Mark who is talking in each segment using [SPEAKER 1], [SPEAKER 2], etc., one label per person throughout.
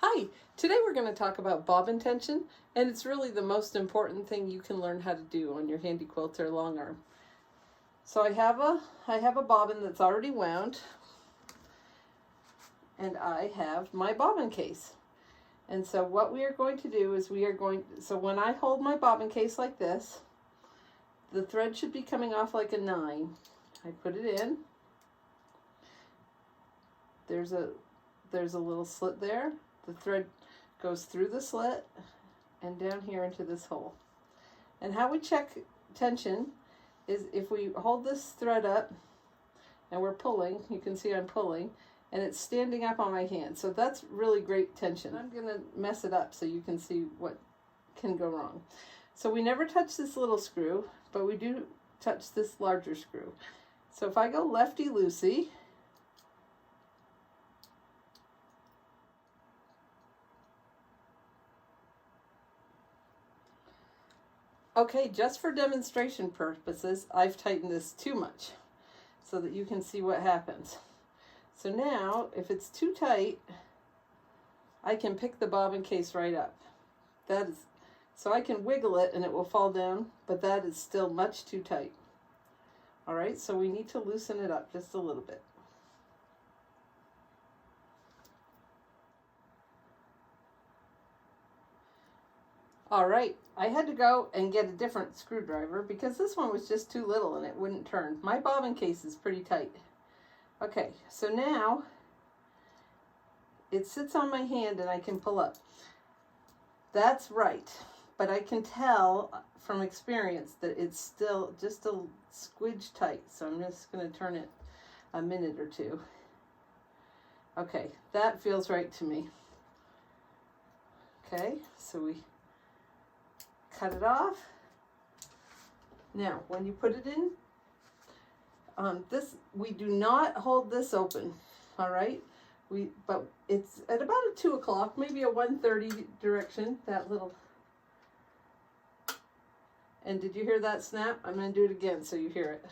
[SPEAKER 1] Hi, today we're going to talk about bobbin tension, and it's really the most important thing you can learn how to do on your Handi Quilter long arm. So I have a bobbin that's already wound, and I have my bobbin case. And so what we are going to do is so when I hold my bobbin case like this, the thread should be coming off like a 9. I put it in. There's a little slit there. The thread goes through the slit and down here into this hole. And how we check tension is if we hold this thread up and we're pulling, you can see I'm pulling, and it's standing up on my hand. So that's really great tension. I'm going to mess it up so you can see what can go wrong. So we never touch this little screw, but we do touch this larger screw. So if I go lefty-loosey, okay, just for demonstration purposes, I've tightened this too much so that you can see what happens. So now, if it's too tight, I can pick the bobbin case right up. So I can wiggle it and it will fall down, but that is still much too tight. All right, so we need to loosen it up just a little bit. All right, I had to go and get a different screwdriver because this one was just too little and it wouldn't turn. My bobbin case is pretty tight. Okay, so now it sits on my hand and I can pull up. That's right, but I can tell from experience that it's still just a squidge tight, so I'm just going to turn it a minute or two. Okay, that feels right to me. Okay, so we cut it off. Now, when you put it in, we do not hold this open, all right? But it's at about a 2 o'clock, maybe a 1:30 direction, that little. And did you hear that snap? I'm going to do it again so you hear it.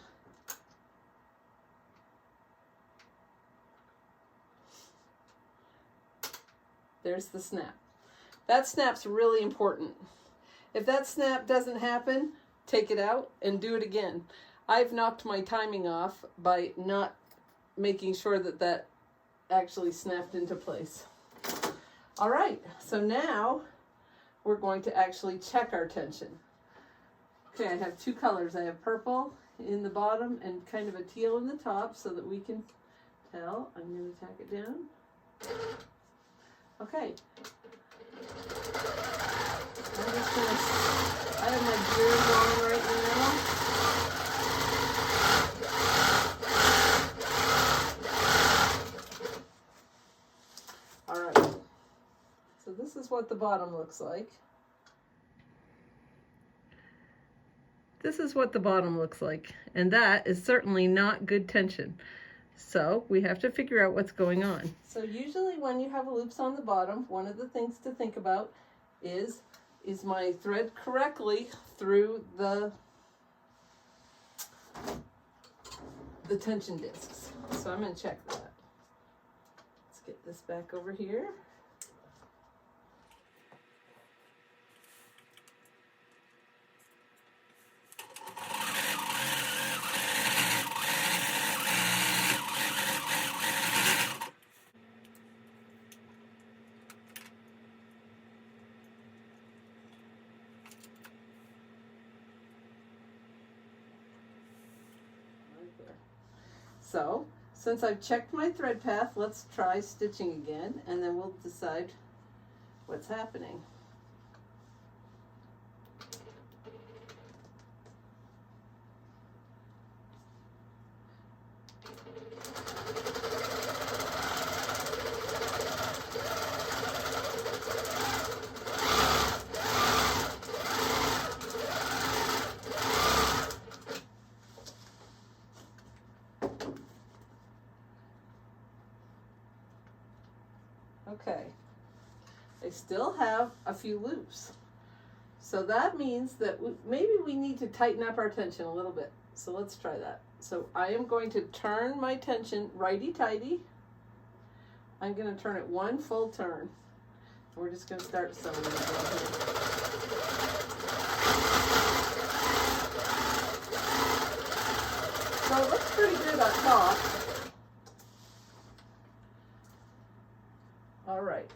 [SPEAKER 1] There's the snap. That snap's really important. If that snap doesn't happen, take it out and do it again. I've knocked my timing off by not making sure that that actually snapped into place. All right, so now we're going to actually check our tension. Okay, I have 2 colors. I have purple in the bottom and kind of a teal in the top so that we can tell. I'm going to tack it down. Okay. I have my gears on right now. All right. So this is what the bottom looks like. This is what the bottom looks like, and that is certainly not good tension. So we have to figure out what's going on. So usually when you have loops on the bottom, one of the things to think about is my thread correctly through the tension discs? So I'm going to check that. Let's get this back over here. So, since I've checked my thread path, let's try stitching again, and then we'll decide what's happening. Okay, I still have a few loops. So that means that maybe we need to tighten up our tension a little bit. So let's try that. So I am going to turn my tension righty-tighty. I'm going to turn it 1 full turn. We're just going to start sewing it here. So it looks pretty good on top. All right.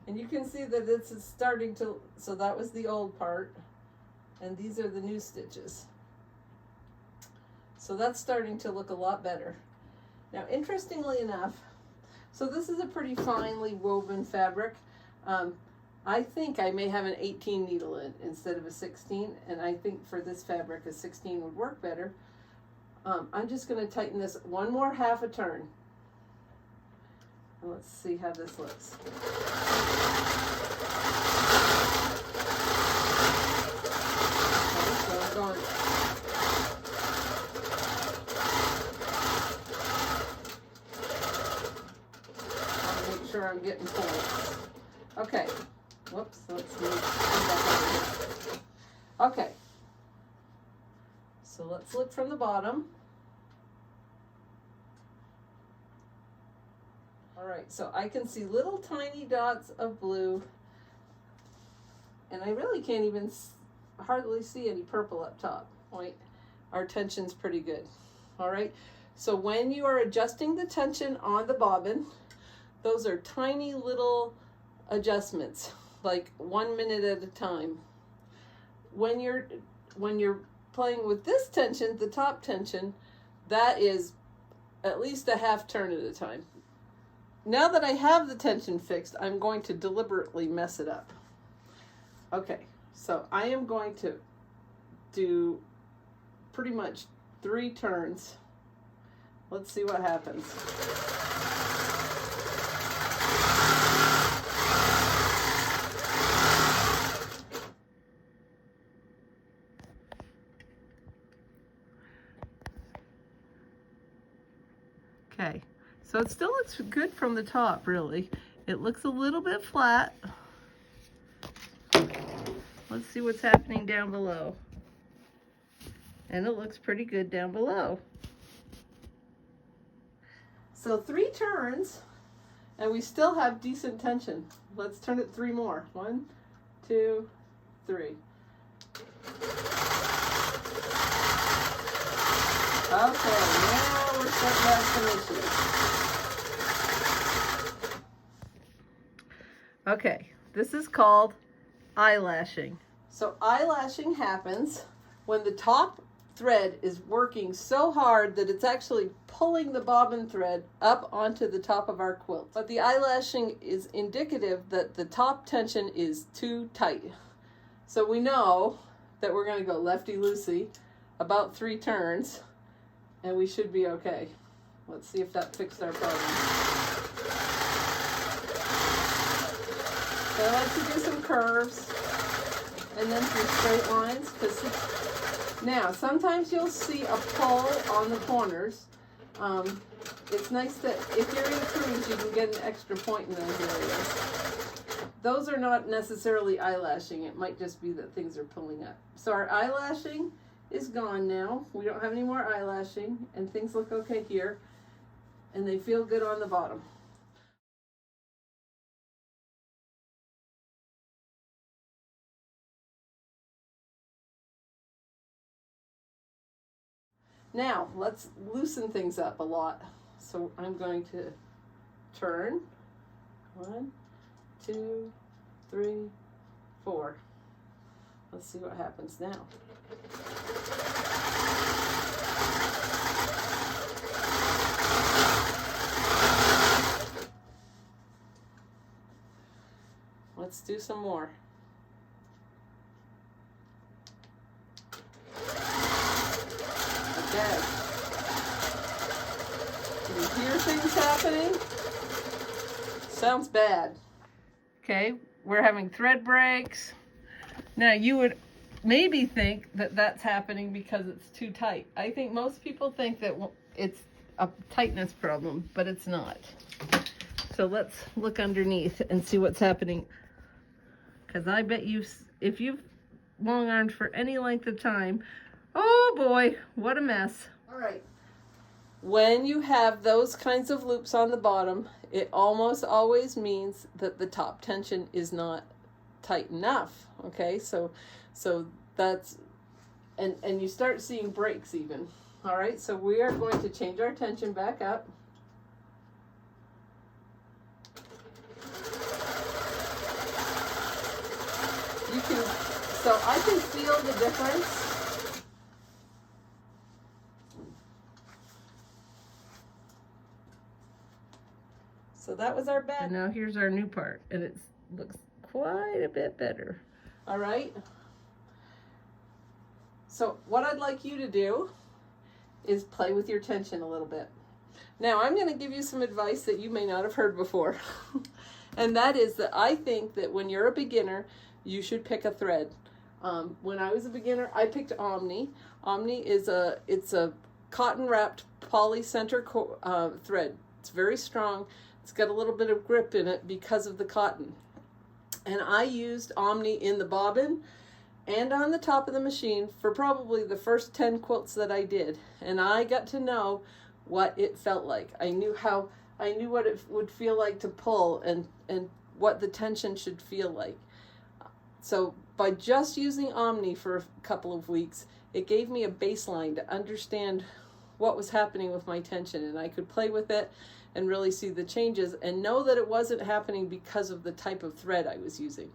[SPEAKER 1] And you can see that this is starting to, so that was the old part, and these are the new stitches. So that's starting to look a lot better. Now, interestingly enough, so this is a pretty finely woven fabric. I think I may have an 18 needle in instead of a 16, and I think for this fabric a 16 would work better. I'm just going to tighten this one more half a turn. And let's see how this looks. Okay, so I'm going. Sure I'm getting points. Okay. Whoops, let's move back over here. Okay. So let's look from the bottom. All right, so I can see little tiny dots of blue, and I really can't even hardly see any purple up top. Wait, our tension's pretty good. All right, so when you are adjusting the tension on the bobbin, those are tiny little adjustments, like 1 minute at a time. When you're playing with this tension, the top tension, that is at least a half turn at a time. Now that I have the tension fixed, I'm going to deliberately mess it up. Okay, so I am going to do pretty much 3 turns. Let's see what happens. Okay, so it still looks good from the top, really. It looks a little bit flat. Let's see what's happening down below. And it looks pretty good down below. So 3 turns, and we still have decent tension. Let's turn it 3 more. 1, 2, 3. Okay, now we're starting to have some issues. Okay, this is called eyelashing. So eyelashing happens when the top thread is working so hard that it's actually pulling the bobbin thread up onto the top of our quilt. But the eyelashing is indicative that the top tension is too tight. So we know that we're going to go lefty-loosey about 3 turns, and we should be okay. Let's see if that fixed our problem. So I like to do some curves and then some straight lines. Now, sometimes you'll see a pull on the corners. It's nice that if you're in crews, you can get an extra point in those areas. Those are not necessarily eyelashing. It might just be that things are pulling up. So our eyelashing is gone now. We don't have any more eyelashing, and things look okay here, and they feel good on the bottom. Now, let's loosen things up a lot. So I'm going to turn. 1, 2, 3, 4. Let's see what happens now. Let's do some more. Okay. Can you hear things happening? Sounds bad. Okay, we're having thread breaks. Now you would maybe think that that's happening because it's too tight. I think most people think that it's a tightness problem, but it's not. So let's look underneath and see what's happening. Because I bet you, if you've long armed for any length of time, oh boy, what a mess. All right, When you have those kinds of loops on the bottom, it almost always means that the top tension is not tight enough. Okay, so that's, and you start seeing breaks even. All right, so we are going to change our tension back up. You can, so I can feel the difference. So that was our bed. And now here's our new part, and it looks quite a bit better. All right. So what I'd like you to do is play with your tension a little bit. Now I'm going to give you some advice that you may not have heard before. And that is that I think that when you're a beginner, you should pick a thread. When I was a beginner, I picked Omni. Omni is it's a cotton wrapped poly center thread. It's very strong. It's got a little bit of grip in it because of the cotton. And I used Omni in the bobbin and on the top of the machine for probably the first 10 quilts that I did. And I got to know what it felt like. I knew what it would feel like to pull and what the tension should feel like. So by just using Omni for a couple of weeks, it gave me a baseline to understand what was happening with my tension, and I could play with it and really see the changes and know that it wasn't happening because of the type of thread I was using.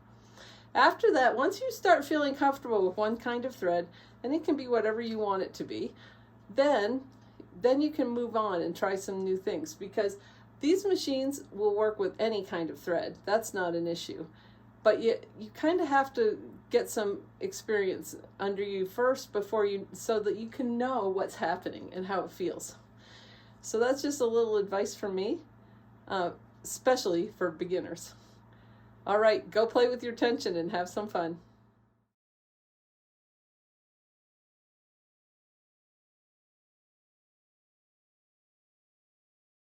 [SPEAKER 1] After that, once you start feeling comfortable with one kind of thread, and it can be whatever you want it to be, then you can move on and try some new things, because these machines will work with any kind of thread. That's not an issue. But you kind of have to get some experience under you first so that you can know what's happening and how it feels. So that's just a little advice from me, especially for beginners. All right, go play with your tension and have some fun.